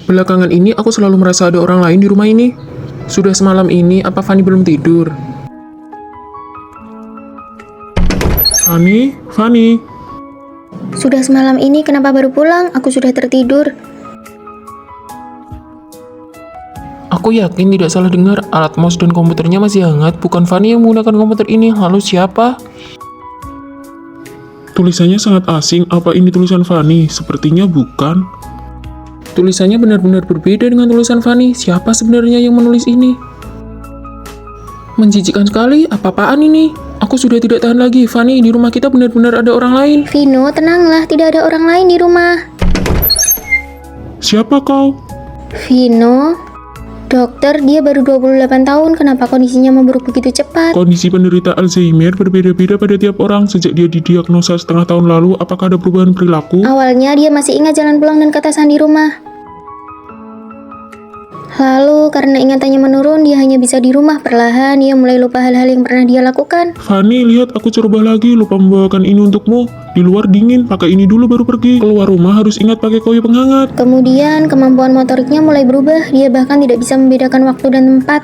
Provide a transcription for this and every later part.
Belakangan ini aku selalu merasa ada orang lain di rumah ini. Sudah semalam ini, apa Fanny belum tidur? Fanny? Sudah semalam ini kenapa baru pulang? Aku sudah tertidur. Aku yakin tidak salah dengar, alat mouse dan komputernya masih hangat. Bukan Fanny yang menggunakan komputer ini. Lalu siapa? Tulisannya sangat asing. Apa ini tulisan Fanny? Sepertinya bukan. Tulisannya benar-benar berbeda dengan tulisan Fanny. Siapa sebenarnya yang menulis ini? Menjijikkan sekali. Apa-apaan ini? Aku sudah tidak tahan lagi. Fanny, di rumah kita benar-benar ada orang lain. Vino, tenanglah. Tidak ada orang lain di rumah. Siapa kau? Vino, dokter, dia baru 28 tahun. Kenapa kondisinya memburuk begitu cepat? Kondisi penderita Alzheimer berbeda-beda pada tiap orang. Sejak dia didiagnosa setengah tahun lalu, apakah ada perubahan perilaku? Awalnya dia masih ingat jalan pulang dan ketasan di rumah. Lalu karena ingatannya menurun, dia hanya bisa di rumah. Perlahan dia mulai lupa hal-hal yang pernah dia lakukan. Fanny, lihat aku coba lagi. Lupa membawakan ini untukmu. Di luar dingin, pakai ini dulu baru pergi. Keluar rumah harus ingat pakai kopi penghangat. Kemudian kemampuan motoriknya mulai berubah. Dia bahkan tidak bisa membedakan waktu dan tempat.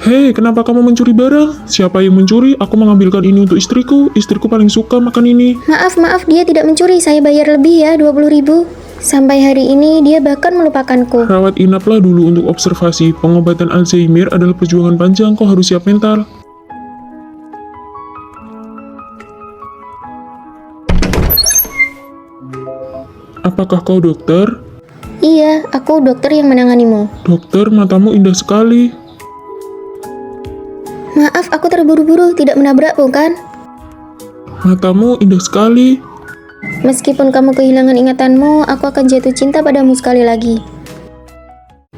Hei, kenapa kamu mencuri barang? Siapa yang mencuri? Aku mengambilkan ini untuk istriku. Istriku paling suka makan ini. Maaf, dia tidak mencuri. Saya bayar lebih ya, 20.000. Sampai hari ini dia bahkan melupakanku. Rawat inaplah dulu untuk observasi. Pengobatan Alzheimer adalah perjuangan panjang. Kau harus siap mental. Apakah kau dokter? Iya, aku dokter yang menanganimu. Dokter, matamu indah sekali. Maaf, aku terburu-buru, tidak menabrak bukan? Matamu indah sekali. Meskipun kamu kehilangan ingatanmu, aku akan jatuh cinta padamu sekali lagi.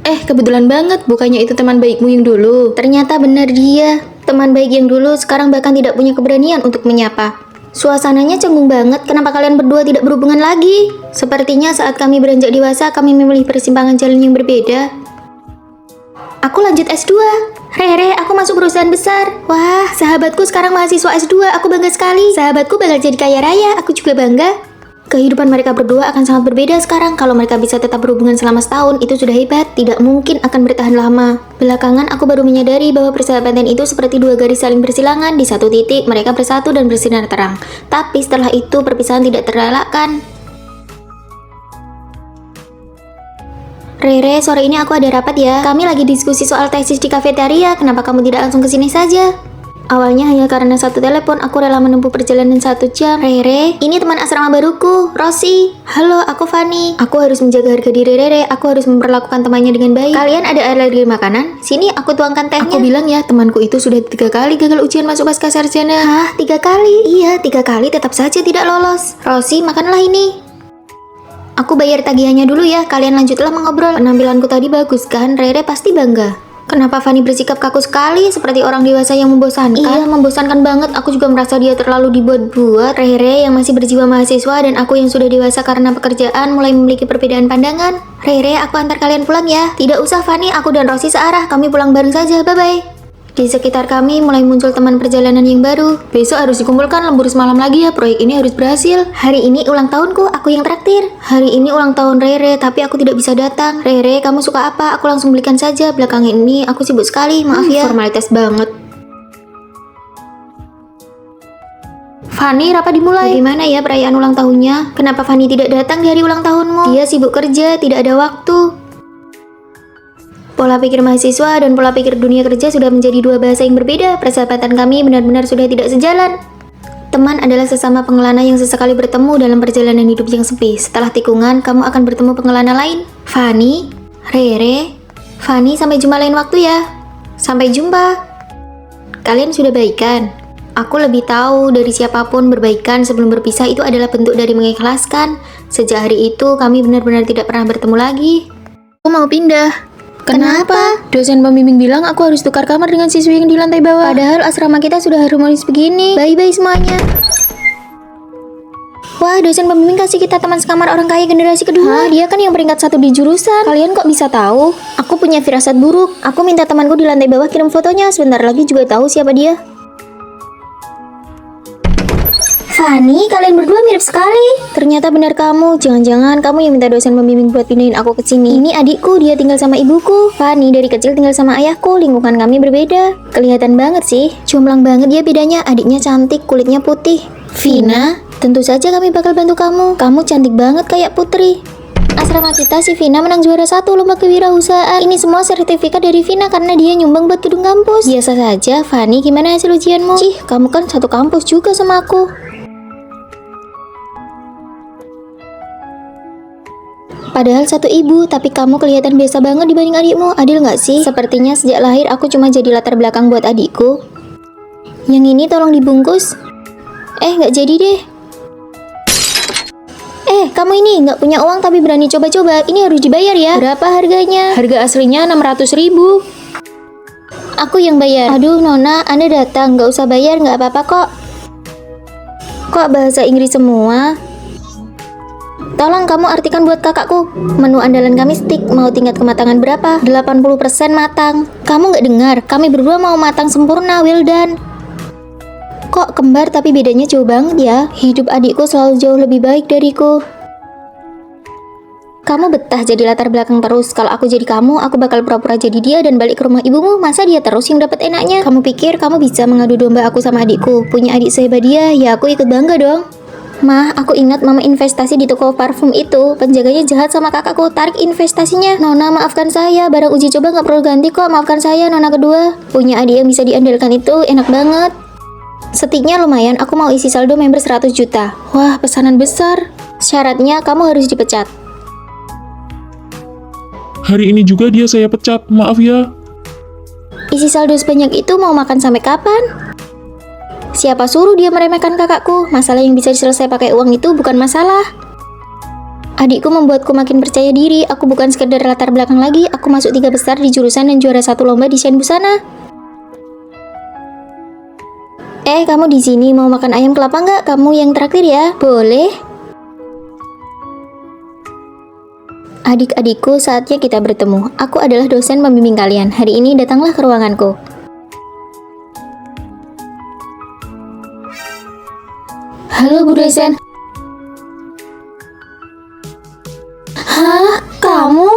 Kebetulan banget, bukannya itu teman baikmu yang dulu. Ternyata benar dia. Teman baik yang dulu sekarang bahkan tidak punya keberanian untuk menyapa. Suasananya canggung banget, kenapa kalian berdua tidak berhubungan lagi? Sepertinya saat kami beranjak dewasa, kami memilih persimpangan jalan yang berbeda. Aku lanjut S2. Rere, aku masuk perusahaan besar. Wah, sahabatku sekarang mahasiswa S2. Aku bangga sekali. Sahabatku bakal jadi kaya raya. Aku juga bangga. Kehidupan mereka berdua akan sangat berbeda sekarang. Kalau mereka bisa tetap berhubungan selama setahun, itu sudah hebat. Tidak mungkin akan bertahan lama. Belakangan aku baru menyadari bahwa persahabatan itu seperti dua garis saling bersilangan. Di satu titik, mereka bersatu dan bersinar terang. Tapi setelah itu, perpisahan tidak terelakkan. Rere, sore ini aku ada rapat ya. Kami lagi diskusi soal tesis di kafeteria. Kenapa kamu tidak langsung ke sini saja? Awalnya hanya karena satu telepon, aku rela menempuh perjalanan 1 jam. Rere, ini teman asrama baruku, Rosi. Halo, aku Fanny. Aku harus menjaga harga diri Rere. Aku harus memperlakukan temannya dengan baik. Kalian ada alergi makanan? Sini, aku tuangkan tehnya. Aku bilang ya, temanku itu sudah 3 kali gagal ujian masuk pasca sarjana. Hah, 3 kali? Iya, 3 kali tetap saja tidak lolos. Rosi, makanlah ini. Aku bayar tagihannya dulu ya, kalian lanjutlah mengobrol. Penampilanku tadi bagus kan? Rere pasti bangga. Kenapa Fanny bersikap kaku sekali, seperti orang dewasa yang membosankan? Iya, membosankan banget. Aku juga merasa dia terlalu dibuat-buat. Rere yang masih berjiwa mahasiswa dan aku yang sudah dewasa karena pekerjaan mulai memiliki perbedaan pandangan. Rere, aku antar kalian pulang ya. Tidak usah Fanny, aku dan Rosi searah. Kami pulang bareng saja, bye-bye. Di sekitar kami mulai muncul teman perjalanan yang baru. Besok harus dikumpulkan lembur semalam lagi ya, proyek ini harus berhasil. Hari ini ulang tahunku, aku yang traktir. Hari ini ulang tahun Rere, tapi aku tidak bisa datang. Rere, kamu suka apa? Aku langsung belikan saja. Belakangan ini aku sibuk sekali, maaf ya. Formalitas banget. Fanny, rapat dimulai. Bagaimana ya perayaan ulang tahunnya? Kenapa Fanny tidak datang di hari ulang tahunmu? Dia sibuk kerja, tidak ada waktu. Pola pikir mahasiswa dan pola pikir dunia kerja sudah menjadi dua bahasa yang berbeda. Persahabatan kami benar-benar sudah tidak sejalan. Teman adalah sesama pengelana yang sesekali bertemu dalam perjalanan hidup yang sepi. Setelah tikungan, kamu akan bertemu pengelana lain. Fanny, Rere, Fanny, sampai jumpa lain waktu ya. Sampai jumpa. Kalian sudah baikan? Aku lebih tahu dari siapapun berbaikan sebelum berpisah itu adalah bentuk dari mengikhlaskan. Sejak hari itu, kami benar-benar tidak pernah bertemu lagi. Aku mau pindah. Kenapa? Dosen pembimbing bilang aku harus tukar kamar dengan siswi yang di lantai bawah. Padahal asrama kita sudah harmonis begini. Bye-bye semuanya. Wah, dosen pembimbing kasih kita teman sekamar orang kaya generasi kedua. Dia kan yang peringkat 1 di jurusan. Kalian kok bisa tahu? Aku punya firasat buruk. Aku minta temanku di lantai bawah kirim fotonya. Sebentar lagi juga tahu siapa dia. Fanny, kalian berdua mirip sekali. Ternyata benar kamu. Jangan-jangan kamu yang minta dosen pembimbing buat pindahin aku ke sini. Ini adikku, dia tinggal sama ibuku. Fanny dari kecil tinggal sama ayahku. Lingkungan kami berbeda. Kelihatan banget sih. Jomplang banget dia bedanya. Adiknya cantik, kulitnya putih. Vina, tentu saja kami bakal bantu kamu. Kamu cantik banget kayak putri. Asrama kita si Vina menang juara 1 lomba kewirausahaan. Ini semua sertifikat dari Vina karena dia nyumbang buat gedung kampus. Biasa saja. Fanny, gimana hasil ujianmu? Cih, kamu kan satu kampus juga sama aku. Padahal satu ibu, tapi kamu kelihatan biasa banget dibanding adikmu. Adil nggak sih? Sepertinya sejak lahir aku cuma jadi latar belakang buat adikku. Yang ini tolong dibungkus. Nggak jadi deh. Kamu ini nggak punya uang tapi berani coba-coba. Ini harus dibayar ya. Berapa harganya? Harga aslinya 600.000. Aku yang bayar. Aduh Nona, Anda datang. Nggak usah bayar, nggak apa-apa kok. Kok bahasa Inggris semua? Tolong kamu artikan buat kakakku. Menu andalan kami steak. Mau tingkat kematangan berapa? 80% matang. Kamu nggak dengar? Kami berdua mau matang sempurna, well done. Kok kembar tapi bedanya jauh banget ya? Hidup adikku selalu jauh lebih baik dariku. Kamu betah jadi latar belakang terus. Kalau aku jadi kamu, aku bakal pura-pura jadi dia dan balik ke rumah ibumu. Masa dia terus yang dapat enaknya? Kamu pikir kamu bisa mengadu domba aku sama adikku? Punya adik sehebat dia, ya aku ikut bangga dong. Mah, aku ingat mama investasi di toko parfum itu. Penjaganya jahat sama kakakku, tarik investasinya. Nona, maafkan saya. Barang uji coba nggak perlu ganti kok. Maafkan saya, Nona kedua. Punya adik yang bisa diandalkan itu enak banget. Setiknya lumayan, aku mau isi saldo member 100 juta. Wah, pesanan besar. Syaratnya kamu harus dipecat. Hari ini juga dia saya pecat, maaf ya. Isi saldo sebanyak itu mau makan sampai kapan? Siapa suruh dia meremehkan kakakku? Masalah yang bisa diselesaikan pakai uang itu bukan masalah. Adikku membuatku makin percaya diri. Aku bukan sekedar latar belakang lagi. Aku masuk 3 besar di jurusan dan juara 1 lomba desain busana. Kamu di sini mau makan ayam kelapa nggak? Kamu yang traktir ya? Boleh. Adik-adikku, saatnya kita bertemu. Aku adalah dosen pembimbing kalian. Hari ini datanglah ke ruanganku. Halo Bu dosen. Hah? Kamu?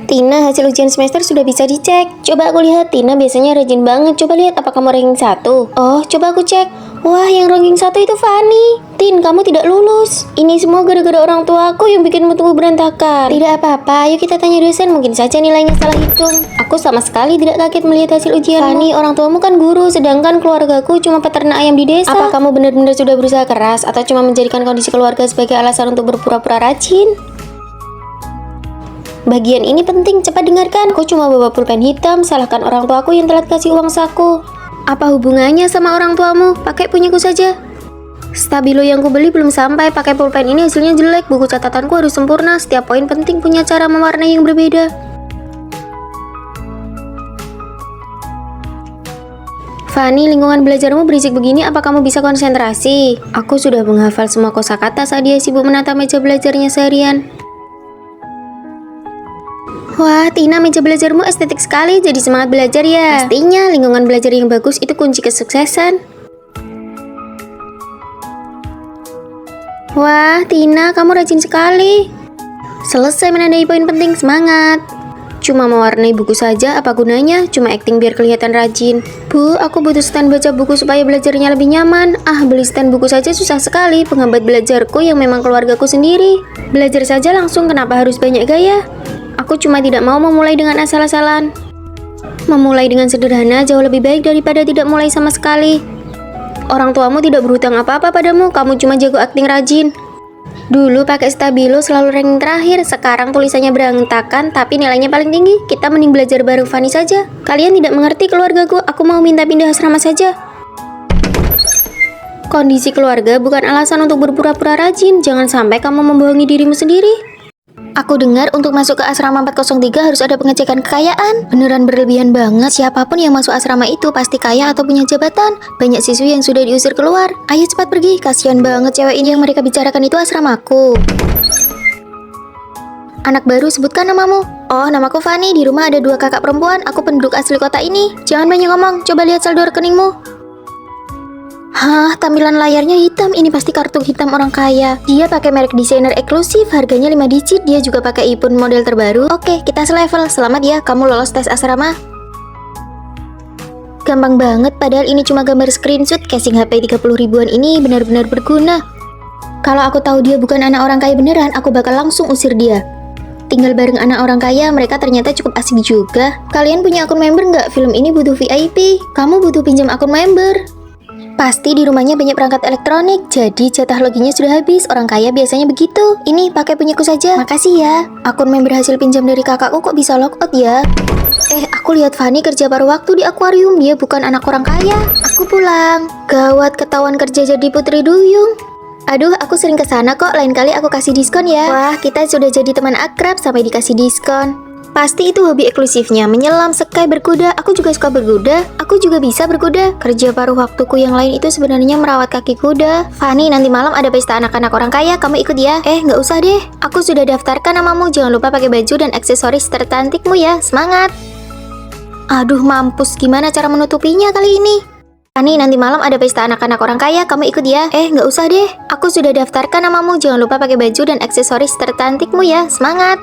Tina, hasil ujian semester sudah bisa dicek. Coba aku lihat, Tina biasanya rajin banget. Coba lihat apa kamu ranking 1. Oh, coba aku cek. Wah, yang ranking 1 itu Fanny. Tin, kamu tidak lulus. Ini semua gara-gara orang tua aku yang bikin moodku berantakan. Tidak apa-apa, ayo kita tanya dosen. Mungkin saja nilainya salah hitung. Aku sama sekali tidak kaget melihat hasil ujian. Fanny, orang tuamu kan guru, sedangkan keluargaku cuma peternak ayam di desa. Apa kamu benar-benar sudah berusaha keras atau cuma menjadikan kondisi keluarga sebagai alasan untuk berpura-pura rajin? Bagian ini penting, cepat dengarkan. Aku cuma bawa pulpen hitam, salahkan orang tuaku yang telat kasih uang saku. Apa hubungannya sama orang tuamu? Pakai punyaku saja. Stabilo yang kubeli belum sampai, pakai pulpen ini hasilnya jelek. Buku catatanku harus sempurna, setiap poin penting punya cara mewarnai yang berbeda. Fanny, lingkungan belajarmu berisik begini, apa kamu bisa konsentrasi? Aku sudah menghafal semua kosakata saat dia sibuk menata meja belajarnya seharian. Wah, Tina, meja belajarmu estetik sekali, jadi semangat belajar ya. Pastinya, lingkungan belajar yang bagus itu kunci kesuksesan. Wah, Tina, kamu rajin sekali. Selesai menandai poin penting, semangat. Cuma mewarnai buku saja, apa gunanya? Cuma acting biar kelihatan rajin. Bu, aku butuh stand baca buku supaya belajarnya lebih nyaman. Beli stand buku saja susah sekali, penghambat belajarku yang memang keluargaku sendiri. Belajar saja langsung, kenapa harus banyak gaya? Aku cuma tidak mau memulai dengan asal-asalan. Memulai dengan sederhana jauh lebih baik daripada tidak mulai sama sekali. Orang tuamu tidak berhutang apa-apa padamu, kamu cuma jago akting rajin. Dulu pakai stabilo selalu ranking terakhir, sekarang tulisannya berantakan tapi nilainya paling tinggi. Kita mending belajar bareng Fanny saja. Kalian tidak mengerti keluargaku, aku mau minta pindah asrama saja. Kondisi keluarga bukan alasan untuk berpura-pura rajin, jangan sampai kamu membohongi dirimu sendiri. Aku dengar untuk masuk ke asrama 403 harus ada pengecekan kekayaan. Beneran berlebihan banget. Siapapun yang masuk asrama itu pasti kaya atau punya jabatan. Banyak siswi yang sudah diusir keluar. Ayo cepat pergi. Kasihan banget cewek ini, yang mereka bicarakan itu asramaku. Anak baru, sebutkan namamu. Oh, namaku Fanny. Di rumah ada 2 kakak perempuan. Aku penduduk asli kota ini. Jangan banyak ngomong. Coba lihat saldo rekeningmu. Hah, tampilan layarnya hitam. Ini pasti kartu hitam orang kaya. Dia pakai merek desainer eksklusif, harganya 5 digit. Dia juga pakai iPhone model terbaru. Oke, kita selevel. Selamat ya, kamu lolos tes asrama. Gampang banget, padahal ini cuma gambar screenshot. Casing HP 30 ribuan ini benar-benar berguna. Kalau aku tahu dia bukan anak orang kaya beneran, aku bakal langsung usir dia. Tinggal bareng anak orang kaya, mereka ternyata cukup asik juga. Kalian punya akun member nggak? Film ini butuh VIP. Kamu butuh pinjam akun member. Pasti di rumahnya banyak perangkat elektronik, jadi jatah loginnya sudah habis. Orang kaya biasanya begitu. Ini pakai punyaku saja. Makasih ya. Akun member hasil pinjam dari kakakku kok bisa logout ya? Aku lihat Fanny kerja paruh waktu di akuarium. Dia bukan anak orang kaya. Aku pulang. Gawat, ketahuan kerja jadi putri duyung. Aduh, aku sering kesana kok. Lain kali aku kasih diskon ya. Wah, kita sudah jadi teman akrab sampai dikasih diskon. Pasti itu hobi eksklusifnya, menyelam, sky, berkuda. Aku juga suka berkuda. Aku juga bisa berkuda. Kerja paruh waktuku yang lain itu sebenarnya merawat kaki kuda. Fanny, nanti malam ada pesta anak-anak orang kaya. Kamu ikut ya? Nggak usah deh. Aku sudah daftarkan namamu. Jangan lupa pakai baju dan aksesoris tercantikmu ya. Semangat! Aduh, mampus. Gimana cara menutupinya kali ini? Fanny, nanti malam ada pesta anak-anak orang kaya. Kamu ikut ya? Nggak usah deh. Aku sudah daftarkan namamu. Jangan lupa pakai baju dan aksesoris tercantikmu ya. Semangat!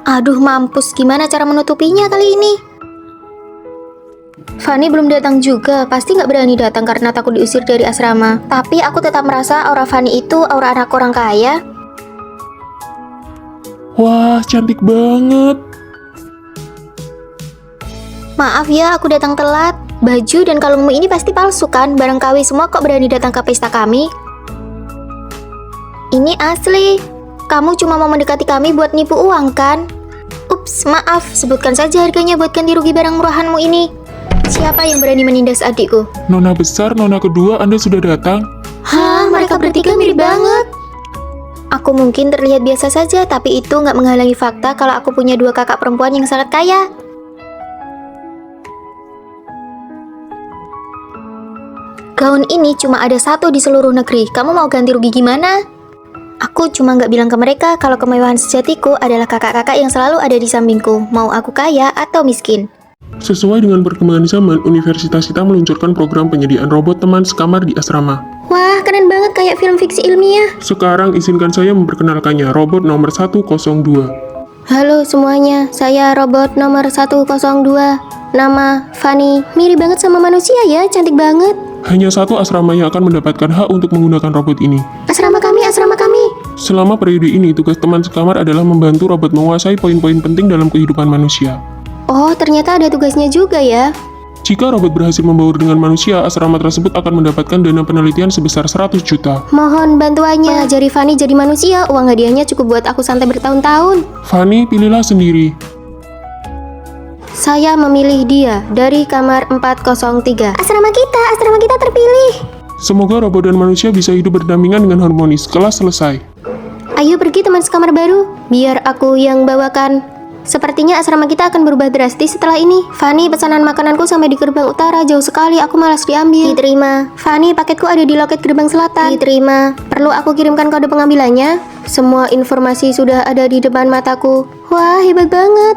Aduh, mampus. Gimana cara menutupinya kali ini? Fanny belum datang juga. Pasti nggak berani datang karena takut diusir dari asrama. Tapi aku tetap merasa aura Fanny itu aura anak orang kaya. Wah, cantik banget. Maaf ya, aku datang telat. Baju dan kalungmu ini pasti palsu kan? Barang KW semua kok berani datang ke pesta kami? Ini asli. Kamu cuma mau mendekati kami buat nipu uang kan? Ups, maaf. Sebutkan saja harganya buat ganti rugi barang murahanmu ini. Siapa yang berani menindas adikku? Nona besar, nona kedua, Anda sudah datang? Hah, mereka bertiga mirip banget. Aku mungkin terlihat biasa saja, tapi itu nggak menghalangi fakta kalau aku punya 2 kakak perempuan yang sangat kaya. Gaun ini cuma ada 1 di seluruh negeri. Kamu mau ganti rugi gimana? Aku cuma nggak bilang ke mereka kalau kemewahan sejatiku adalah kakak-kakak yang selalu ada di sampingku. Mau aku kaya atau miskin. Sesuai dengan perkembangan zaman, universitas kita meluncurkan program penyediaan robot teman sekamar di asrama. Wah, keren banget kayak film fiksi ilmiah. Sekarang izinkan saya memperkenalkannya, robot nomor 102. Halo semuanya, saya robot nomor 102. Nama Fanny. Mirip banget sama manusia ya, cantik banget. Hanya 1 asrama yang akan mendapatkan hak untuk menggunakan robot ini. Asrama kami, asrama kami. Selama periode ini, tugas teman sekamar adalah membantu robot menguasai poin-poin penting dalam kehidupan manusia. Oh, ternyata ada tugasnya juga ya. Jika robot berhasil membaur dengan manusia, asrama tersebut akan mendapatkan dana penelitian sebesar 100 juta. Mohon bantuannya. Mengajari Fanny jadi manusia, uang hadiahnya cukup buat aku santai bertahun-tahun. Fanny, pilihlah sendiri. Saya memilih dia dari kamar 403. Asrama kita terpilih. Semoga robot dan manusia bisa hidup berdampingan dengan harmonis. Kelas selesai. Ayo pergi teman sekamar baru, biar aku yang bawakan. Sepertinya asrama kita akan berubah drastis setelah ini. Fanny, pesanan makananku sampai di gerbang utara, jauh sekali, aku malas diambil. Diterima. Fanny, paketku ada di loket gerbang selatan. Diterima. Perlu aku kirimkan kode pengambilannya? Semua informasi sudah ada di depan mataku. Wah, hebat banget.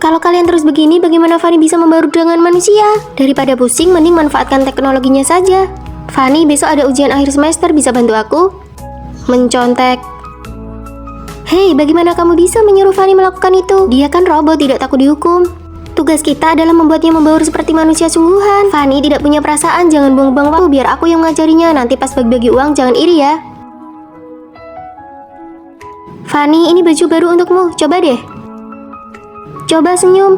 Kalau kalian terus begini, bagaimana Fanny bisa membaur dengan manusia? Daripada pusing, mending manfaatkan teknologinya saja. Fanny, besok ada ujian akhir semester, bisa bantu aku? Mencontek. Hei, bagaimana kamu bisa menyuruh Fanny melakukan itu? Dia kan robot, tidak takut dihukum. Tugas kita adalah membuatnya membaur seperti manusia sungguhan. Fanny tidak punya perasaan, jangan buang-buang waktu, biar aku yang mengajarinya. Nanti pas bagi-bagi uang, jangan iri ya. Fanny, ini baju baru untukmu, coba deh. Coba senyum.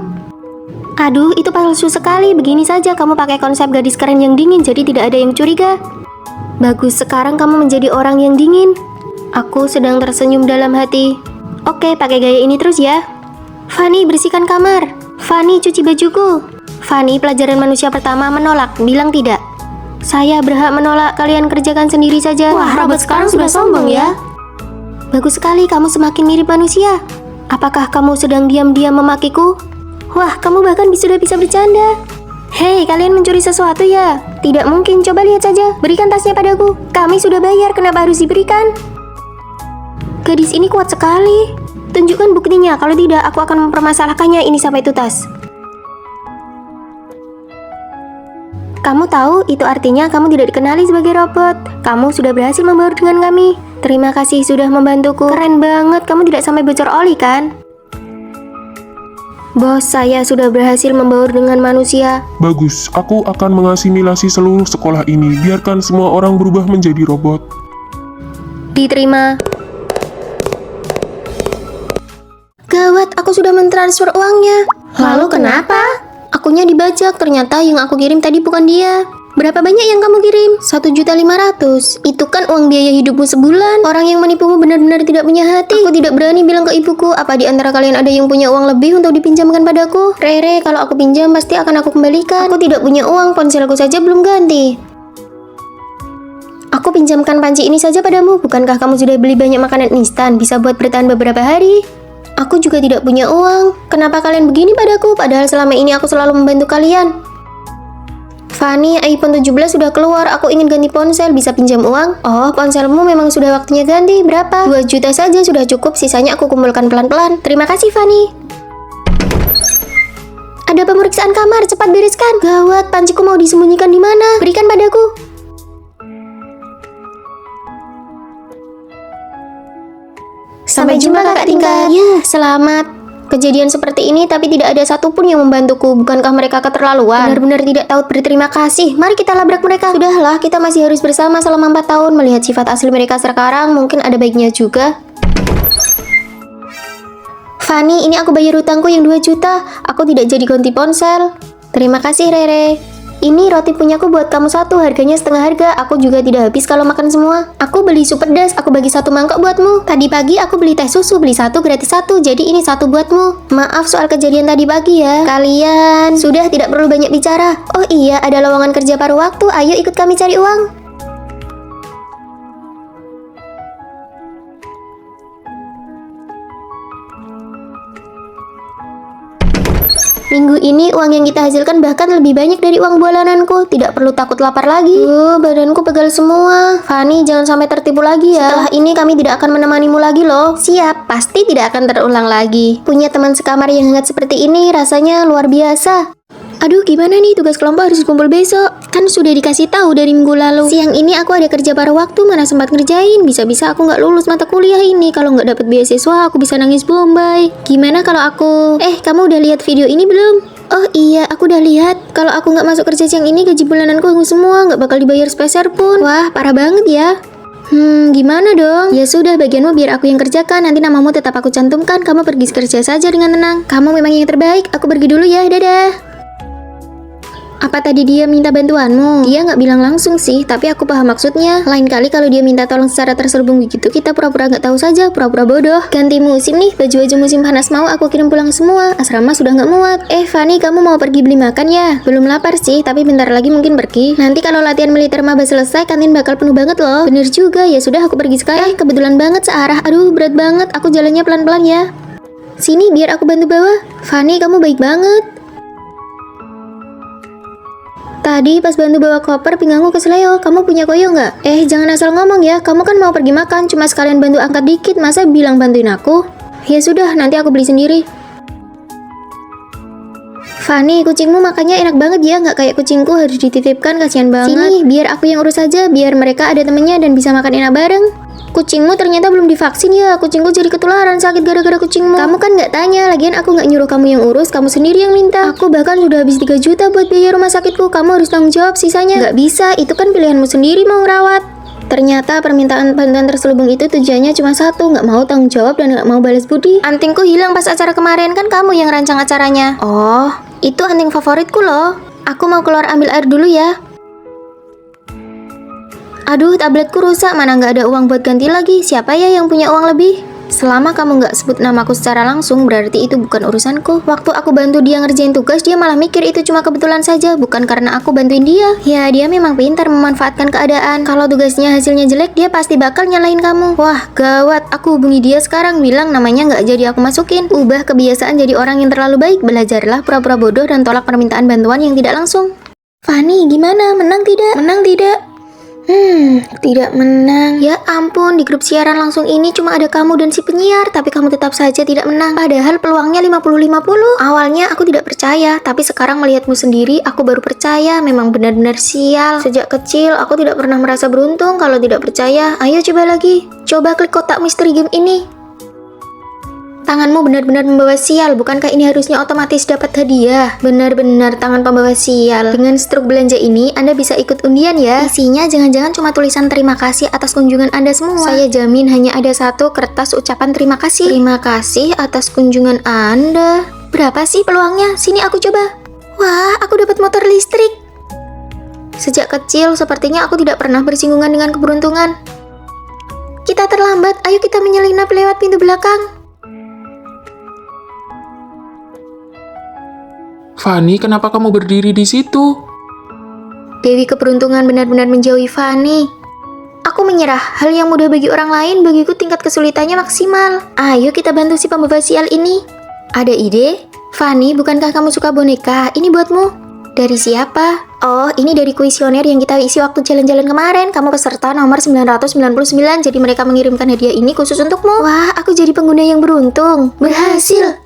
Aduh, itu palsu sekali. Begini saja kamu pakai konsep gadis keren yang dingin, jadi tidak ada yang curiga. Bagus, sekarang kamu menjadi orang yang dingin. Aku sedang tersenyum dalam hati. Oke, pakai gaya ini terus ya. Fanny, bersihkan kamar. Fanny, cuci bajuku. Fanny, pelajaran manusia pertama menolak, bilang tidak. Saya berhak menolak, kalian kerjakan sendiri saja. Wah, robot sekarang sudah sombong ya. Bagus sekali, kamu semakin mirip manusia. Apakah kamu sedang diam-diam memakiku? Wah, kamu bahkan sudah bisa bercanda. Hei, kalian mencuri sesuatu ya? Tidak mungkin, coba lihat saja. Berikan tasnya padaku. Kami sudah bayar, kenapa harus diberikan? Gadis ini kuat sekali. Tunjukkan buktinya, kalau tidak aku akan mempermasalahkannya ini sampai tuntas. Kamu tahu, itu artinya kamu tidak dikenali sebagai robot. Kamu sudah berhasil membaur dengan kami. Terima kasih sudah membantuku. Keren banget, kamu tidak sampai bocor oli kan? Bos, saya sudah berhasil membaur dengan manusia. Bagus, aku akan mengasimilasi seluruh sekolah ini. Biarkan semua orang berubah menjadi robot. Diterima. Gawat, aku sudah mentransfer uangnya. Lalu kenapa? Akunya dibajak, ternyata yang aku kirim tadi bukan dia. Berapa banyak yang kamu kirim? 1.500.000. Itu kan uang biaya hidupmu sebulan. Orang yang menipumu benar-benar tidak punya hati. Aku tidak berani bilang ke ibuku. Apa di antara kalian ada yang punya uang lebih untuk dipinjamkan padaku? Rere, kalau aku pinjam pasti akan aku kembalikan. Aku tidak punya uang, ponselku saja belum ganti. Aku pinjamkan panci ini saja padamu. Bukankah kamu sudah beli banyak makanan instan? Bisa buat bertahan beberapa hari. Aku juga tidak punya uang. Kenapa kalian begini padaku? Padahal selama ini aku selalu membantu kalian. Fanny, iPhone 17 sudah keluar. Aku ingin ganti ponsel. Bisa pinjam uang? Oh, ponselmu memang sudah waktunya ganti. Berapa? 2 juta saja sudah cukup. Sisanya aku kumpulkan pelan-pelan. Terima kasih, Fanny. Ada pemeriksaan kamar. Cepat bereskan. Gawat, panciku mau disembunyikan di mana? Berikan padaku. Sampai jumpa kakak tingkat. Ya, selamat. Kejadian seperti ini tapi tidak ada satupun yang membantuku. Bukankah mereka keterlaluan? Benar-benar tidak tahu berterima kasih. Mari kita labrak mereka. Sudahlah, kita masih harus bersama selama 4 tahun. Melihat sifat asli mereka sekarang, mungkin ada baiknya juga. Fanny, ini aku bayar hutangku yang 2 juta. Aku tidak jadi ganti ponsel. Terima kasih, Rere. Ini roti punyaku buat kamu 1, harganya setengah harga. Aku juga tidak habis kalau makan semua. Aku beli sup pedas, aku bagi 1 mangkok buatmu. Tadi pagi aku beli teh susu, beli 1 gratis 1. Jadi ini 1 buatmu. Maaf soal kejadian tadi pagi ya. Kalian sudah tidak perlu banyak bicara. Oh iya, ada lowongan kerja paruh waktu. Ayo ikut kami cari uang. Minggu ini uang yang kita hasilkan bahkan lebih banyak dari uang bulananku. Tidak perlu takut lapar lagi. Badanku pegal semua. Fanny, jangan sampai tertipu lagi ya. Setelah ini kami tidak akan menemanimu lagi loh. Siap, pasti tidak akan terulang lagi. Punya teman sekamar yang hangat seperti ini rasanya luar biasa. Aduh, gimana nih, tugas kelompok harus kumpul besok. Kan sudah dikasih tahu dari minggu lalu. Siang ini aku ada kerja paruh waktu, mana sempat ngerjain. Bisa-bisa aku nggak lulus mata kuliah ini. Kalau nggak dapet beasiswa, aku bisa nangis Bombay. Gimana kalau aku... kamu udah lihat video ini belum? Oh iya, aku udah lihat. Kalau aku nggak masuk kerja siang ini, gaji bulananku hangus semua. Nggak bakal dibayar sepeser pun. Wah, parah banget ya. Gimana dong? Ya sudah, bagianmu biar aku yang kerjakan. Nanti namamu tetap aku cantumkan. Kamu pergi kerja saja dengan tenang. Kamu memang yang terbaik. Aku pergi dulu ya, dadah. Apa tadi dia minta bantuanmu? Dia nggak bilang langsung sih, tapi aku paham maksudnya. Lain kali kalau dia minta tolong secara terselubung begitu, kita pura-pura nggak tahu saja, pura-pura bodoh. Ganti musim nih, baju-baju musim panas mau aku kirim pulang semua. Asrama sudah nggak muat. Fanny, kamu mau pergi beli makan ya? Belum lapar sih, tapi bentar lagi mungkin pergi. Nanti kalau latihan militer maba selesai, kantin bakal penuh banget loh. Bener juga, ya sudah aku pergi sekarang. Kebetulan banget searah. Aduh, berat banget. Aku jalannya pelan-pelan ya. Sini, biar aku bantu bawa. Fanny, kamu baik banget. Tadi pas bantu bawa koper, pinggangku kesleo. Kamu punya koyo nggak? Jangan asal ngomong ya. Kamu kan mau pergi makan, cuma sekalian bantu angkat dikit. Masa bilang bantuin aku? Ya sudah, nanti aku beli sendiri. Fanny, kucingmu makannya enak banget ya. Nggak kayak kucingku harus dititipkan, kasihan banget. Sini, biar aku yang urus aja. Biar mereka ada temennya dan bisa makan enak bareng. Kucingmu ternyata belum divaksin ya. Kucingku jadi ketularan sakit gara-gara kucingmu. Kamu kan nggak tanya. Lagian aku nggak nyuruh kamu yang urus. Kamu sendiri yang minta. Aku bahkan sudah habis 3 juta buat biaya rumah sakitku. Kamu harus tanggung jawab sisanya. Nggak bisa. Itu kan pilihanmu sendiri mau ngerawat. Ternyata permintaan bantuan terselubung itu tujuannya cuma satu. Nggak mau tanggung jawab dan nggak mau balas budi. Antingku hilang pas acara kemarin. Kan kamu yang rancang acaranya. Oh, itu anting favoritku loh. Aku mau keluar ambil air dulu ya. Aduh, tabletku rusak, mana nggak ada uang buat ganti lagi. Siapa ya yang punya uang lebih? Selama kamu nggak sebut namaku secara langsung, berarti itu bukan urusanku. Waktu aku bantu dia ngerjain tugas, dia malah mikir itu cuma kebetulan saja, bukan karena aku bantuin dia. Ya, dia memang pintar memanfaatkan keadaan. Kalau tugasnya hasilnya jelek, dia pasti bakal nyalahin kamu. Wah, gawat. Aku hubungi dia sekarang, bilang namanya nggak jadi aku masukin. Ubah kebiasaan jadi orang yang terlalu baik. Belajarlah pura-pura bodoh dan tolak permintaan bantuan yang tidak langsung. Fanny, gimana? Menang tidak? Menang tidak? Tidak menang. Ya ampun, di grup siaran langsung ini cuma ada kamu dan si penyiar, tapi kamu tetap saja tidak menang. Padahal peluangnya 50-50. Awalnya aku tidak percaya, tapi sekarang melihatmu sendiri, aku baru percaya. Memang benar-benar sial. Sejak kecil, aku tidak pernah merasa beruntung kalau tidak percaya. Ayo coba lagi. Coba klik kotak misteri game ini. Tanganmu benar-benar membawa sial, bukankah ini harusnya otomatis dapat hadiah? Benar-benar tangan pembawa sial. Dengan struk belanja ini, Anda bisa ikut undian ya. Isinya jangan-jangan cuma tulisan terima kasih atas kunjungan Anda semua. Saya jamin hanya ada satu kertas ucapan terima kasih. Terima kasih atas kunjungan Anda. Berapa sih peluangnya? Sini aku coba. Wah, aku dapat motor listrik. Sejak kecil, sepertinya aku tidak pernah bersinggungan dengan keberuntungan. Kita terlambat, ayo kita menyelinap lewat pintu belakang. Fanny, kenapa kamu berdiri di situ? Dewi keberuntungan benar-benar menjauhi Fanny. Aku menyerah, hal yang mudah bagi orang lain, bagiku tingkat kesulitannya maksimal. Ayo kita bantu si pembawa sial ini. Ada ide? Fanny, bukankah kamu suka boneka? Ini buatmu. Dari siapa? Oh, ini dari kuesioner yang kita isi waktu jalan-jalan kemarin. Kamu peserta nomor 999, jadi mereka mengirimkan hadiah ini khusus untukmu. Wah, aku jadi pengguna yang beruntung. Berhasil!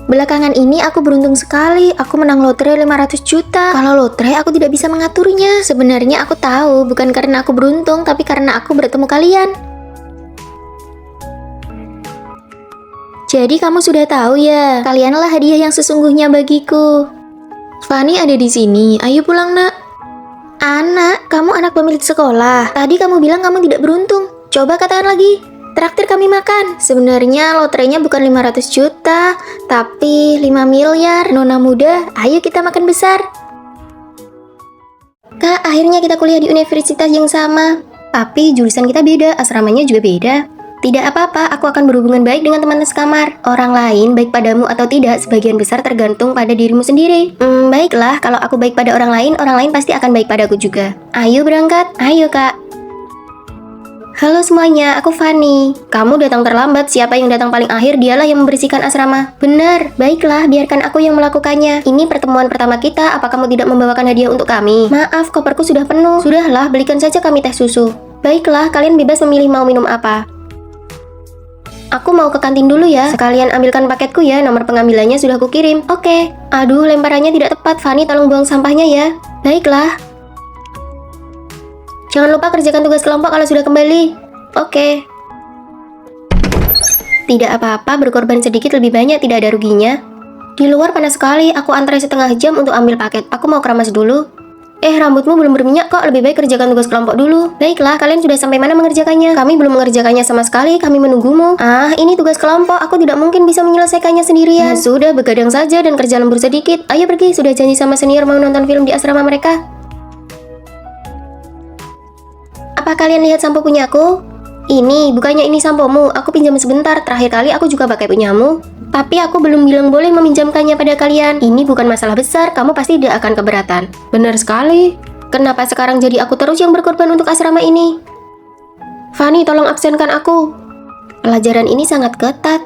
Belakangan ini aku beruntung sekali, aku menang lotre 500 juta. Kalau lotre aku tidak bisa mengaturnya. Sebenarnya aku tahu, bukan karena aku beruntung, tapi karena aku bertemu kalian. Jadi kamu sudah tahu ya, kalianlah hadiah yang sesungguhnya bagiku. Fanny ada di sini, ayo pulang nak. Anak, kamu anak pemilik sekolah. Tadi kamu bilang kamu tidak beruntung. Coba katakan lagi. Traktir kami makan. Sebenarnya lotrenya bukan 500 juta, tapi 5 miliar. Nona muda, ayo kita makan besar. Kak, akhirnya kita kuliah di universitas yang sama. Tapi jurusan kita beda, asramanya juga beda. Tidak apa-apa, aku akan berhubungan baik dengan teman sekamar. Orang lain, baik padamu atau tidak, sebagian besar tergantung pada dirimu sendiri. Baiklah, kalau aku baik pada orang lain pasti akan baik padaku juga. Ayo berangkat, ayo kak. Halo semuanya, aku Fanny. Kamu datang terlambat, siapa yang datang paling akhir dialah yang membersihkan asrama. Benar, baiklah, biarkan aku yang melakukannya. Ini pertemuan pertama kita, apa kamu tidak membawakan hadiah untuk kami? Maaf, koperku sudah penuh. Sudahlah, belikan saja kami teh susu. Baiklah, kalian bebas memilih mau minum apa. Aku mau ke kantin dulu ya. Sekalian ambilkan paketku ya, nomor pengambilannya sudah kukirim. Oke. Aduh, lemparannya tidak tepat. Fanny, tolong buang sampahnya ya. Baiklah. Jangan lupa kerjakan tugas kelompok kalau sudah kembali. Oke. Tidak apa-apa, berkorban sedikit lebih banyak, tidak ada ruginya. Di luar panas sekali, aku antri setengah jam untuk ambil paket. Aku mau keramas dulu. Rambutmu belum berminyak kok, lebih baik kerjakan tugas kelompok dulu. Baiklah, kalian sudah sampai mana mengerjakannya? Kami belum mengerjakannya sama sekali, kami menunggumu. Ah, ini tugas kelompok, aku tidak mungkin bisa menyelesaikannya sendirian. Ya sudah, begadang saja dan kerja lembur sedikit. Ayo pergi, sudah janji sama senior mau nonton film di asrama mereka. Apa kalian lihat sampo punyaku? Ini, bukannya ini sampomu, aku pinjam sebentar, terakhir kali aku juga pakai punyamu. Tapi aku belum bilang boleh meminjamkannya pada kalian. Ini bukan masalah besar, kamu pasti tidak akan keberatan. Benar sekali. Kenapa sekarang jadi aku terus yang berkorban untuk asrama ini? Fanny, tolong absenkan aku. Pelajaran ini sangat ketat.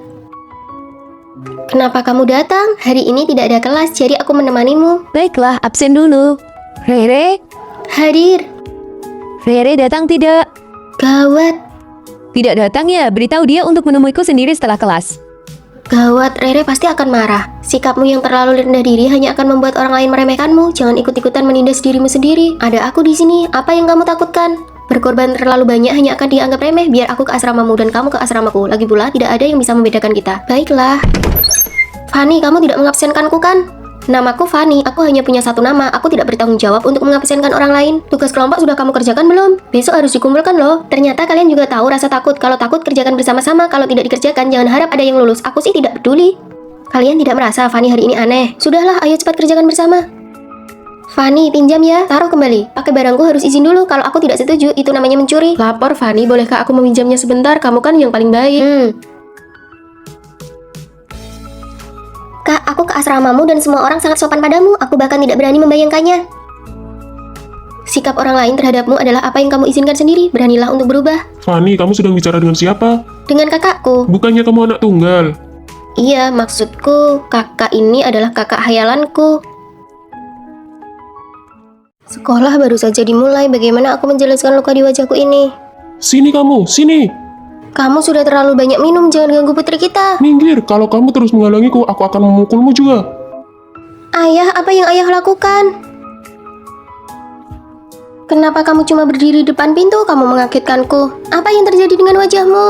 Kenapa kamu datang? Hari ini tidak ada kelas, jadi aku menemanimu. Baiklah, absen dulu. Rere? Hadir. Rere datang tidak? Gawat. Tidak datang ya? Beritahu dia untuk menemuiku sendiri setelah kelas. Gawat, Rere pasti akan marah. Sikapmu yang terlalu rendah diri hanya akan membuat orang lain meremehkanmu. Jangan ikut-ikutan menindas dirimu sendiri. Ada aku di sini. Apa yang kamu takutkan? Berkorban terlalu banyak hanya akan dianggap remeh. Biar aku ke asramamu dan kamu ke asramaku. Lagi pula, tidak ada yang bisa membedakan kita. Baiklah. Fanny, kamu tidak mengabsenkanku kan? Namaku Fanny, aku hanya punya satu nama. Aku tidak bertanggung jawab untuk mengabsenkan orang lain. Tugas kelompok sudah kamu kerjakan belum? Besok harus dikumpulkan loh. Ternyata kalian juga tahu rasa takut. Kalau takut, kerjakan bersama-sama. Kalau tidak dikerjakan, jangan harap ada yang lulus. Aku sih tidak peduli. Kalian tidak merasa Fanny hari ini aneh? Sudahlah, ayo cepat kerjakan bersama. Fanny, pinjam ya. Taruh kembali. Pakai barangku harus izin dulu. Kalau aku tidak setuju, itu namanya mencuri. Lapor Fanny, bolehkah aku meminjamnya sebentar? Kamu kan yang paling baik. Kak, aku ke asramamu dan semua orang sangat sopan padamu. Aku bahkan tidak berani membayangkannya. Sikap orang lain terhadapmu adalah apa yang kamu izinkan sendiri. Beranilah untuk berubah. Fanny, kamu sedang bicara dengan siapa? Dengan kakakku. Bukannya kamu anak tunggal? Iya, maksudku kakak ini adalah kakak hayalanku. Sekolah baru saja dimulai, bagaimana aku menjelaskan luka di wajahku ini? Sini kamu, sini. Kamu sudah terlalu banyak minum, jangan ganggu putri kita. Minggir, kalau kamu terus menghalangiku, aku akan memukulmu juga. Ayah, apa yang ayah lakukan? Kenapa kamu cuma berdiri di depan pintu? Kamu mengagetkanku. Apa yang terjadi dengan wajahmu?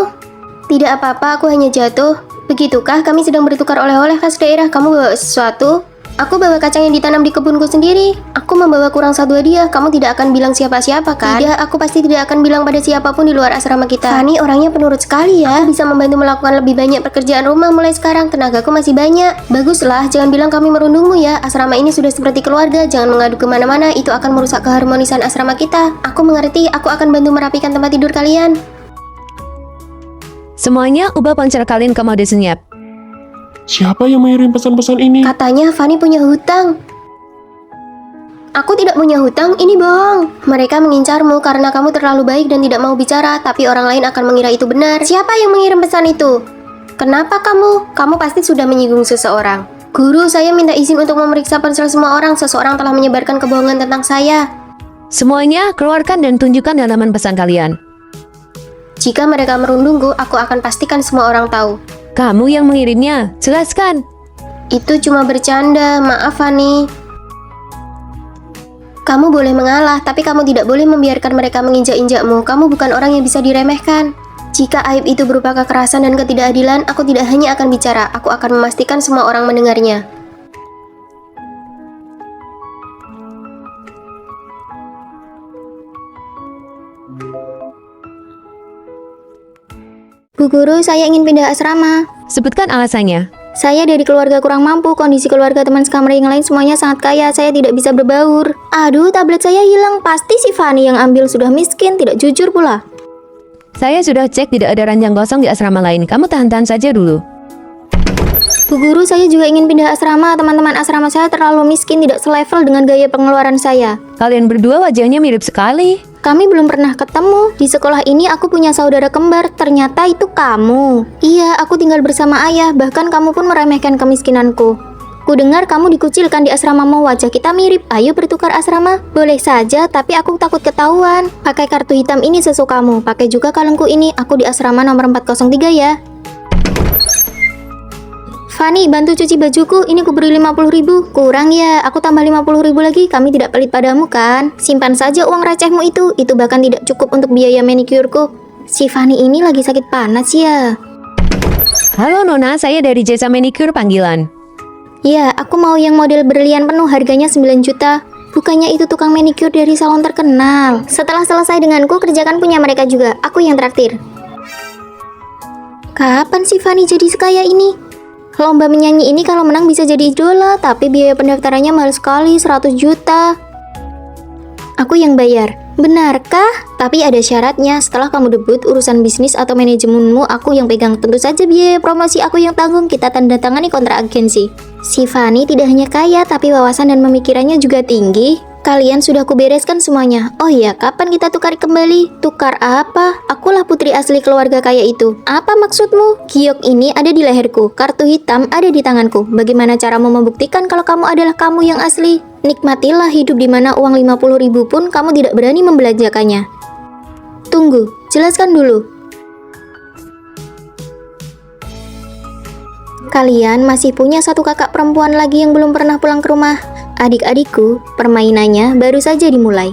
Tidak apa-apa, aku hanya jatuh. Begitukah kami sedang bertukar oleh-oleh khas daerah? Kamu bawa sesuatu? Aku bawa kacang yang ditanam di kebunku sendiri. Aku membawa kurang satu hadiah. Kamu tidak akan bilang siapa-siapa kan? Tidak, aku pasti tidak akan bilang pada siapapun di luar asrama kita. Fanny orangnya penurut sekali ya. Aku bisa membantu melakukan lebih banyak pekerjaan rumah mulai sekarang. Tenagaku masih banyak. Baguslah, jangan bilang kami merundungmu ya. Asrama ini sudah seperti keluarga. Jangan mengadu kemana-mana. Itu akan merusak keharmonisan asrama kita. Aku mengerti. Aku akan bantu merapikan tempat tidur kalian. Semuanya ubah ponsel kalian ke mode senyap. Siapa yang mengirim pesan-pesan ini? Katanya Fanny punya hutang. Aku tidak punya hutang, ini bohong. Mereka mengincarmu karena kamu terlalu baik dan tidak mau bicara, tapi orang lain akan mengira itu benar. Siapa yang mengirim pesan itu? Kenapa kamu? Kamu pasti sudah menyinggung seseorang. Guru, saya minta izin untuk memeriksa ponsel semua orang. Seseorang telah menyebarkan kebohongan tentang saya. Semuanya keluarkan dan tunjukkan halaman pesan kalian. Jika mereka merundungku, aku akan pastikan semua orang tahu. Kamu yang mengirimnya, jelaskan. Itu cuma bercanda, maaf Fanny. Kamu boleh mengalah, tapi kamu tidak boleh membiarkan mereka menginjak-injakmu. Kamu bukan orang yang bisa diremehkan. Jika aib itu berupa kekerasan dan ketidakadilan, aku tidak hanya akan bicara, aku akan memastikan semua orang mendengarnya. Bu Guru, saya ingin pindah asrama. Sebutkan alasannya. Saya dari keluarga kurang mampu, kondisi keluarga teman sekamar yang lain semuanya sangat kaya, saya tidak bisa berbaur. Aduh, tablet saya hilang, pasti si Fanny yang ambil, sudah miskin, tidak jujur pula. Saya sudah cek tidak ada ranjang kosong di asrama lain. Kamu tahan-tahan saja dulu. Bu Guru, saya juga ingin pindah asrama, teman-teman asrama saya terlalu miskin, tidak selevel dengan gaya pengeluaran saya. Kalian berdua wajahnya mirip sekali. Kami belum pernah ketemu. Di sekolah ini aku punya saudara kembar. Ternyata itu kamu. Iya, aku tinggal bersama ayah. Bahkan kamu pun meremehkan kemiskinanku. Ku dengar kamu dikucilkan di asramamu. Wajah kita mirip. Ayo bertukar asrama. Boleh saja, tapi aku takut ketahuan. Pakai kartu hitam ini sesukamu. Pakai juga kalungku ini. Aku di asrama nomor 403 ya. Fanny, bantu cuci bajuku, ini kuberi 50.000. Kurang ya, aku tambah 50.000 lagi, kami tidak pelit padamu kan? Simpan saja uang recehmu itu bahkan tidak cukup untuk biaya manikurku. Si Fanny ini lagi sakit panas ya. Halo Nona, saya dari jasa manicure panggilan. Ya, aku mau yang model berlian penuh, harganya 9 juta. Bukannya itu tukang manicure dari salon terkenal. Setelah selesai denganku, kerjakan punya mereka juga, aku yang traktir. Kapan si Fanny jadi sekaya ini? Lomba menyanyi ini kalau menang bisa jadi idola, tapi biaya pendaftarannya mahal sekali, 100 juta. Aku yang bayar. Benarkah? Tapi ada syaratnya, setelah kamu debut, urusan bisnis atau manajemenmu aku yang pegang. Tentu saja biaya promosi aku yang tanggung, kita tanda tangani kontrak agensi. Si Fanny tidak hanya kaya, tapi wawasan dan pemikirannya juga tinggi. Kalian sudah kubereskan semuanya. Oh iya, kapan kita tukar kembali? Tukar apa? Akulah putri asli keluarga kaya itu. Apa maksudmu? Giok ini ada di leherku, kartu hitam ada di tanganku. Bagaimana caramu membuktikan kalau kamu adalah kamu yang asli? Nikmatilah hidup di mana uang 50.000 pun kamu tidak berani membelanjakannya. Tunggu, jelaskan dulu. Kalian masih punya satu kakak perempuan lagi yang belum pernah pulang ke rumah. Adik-adikku, permainannya baru saja dimulai.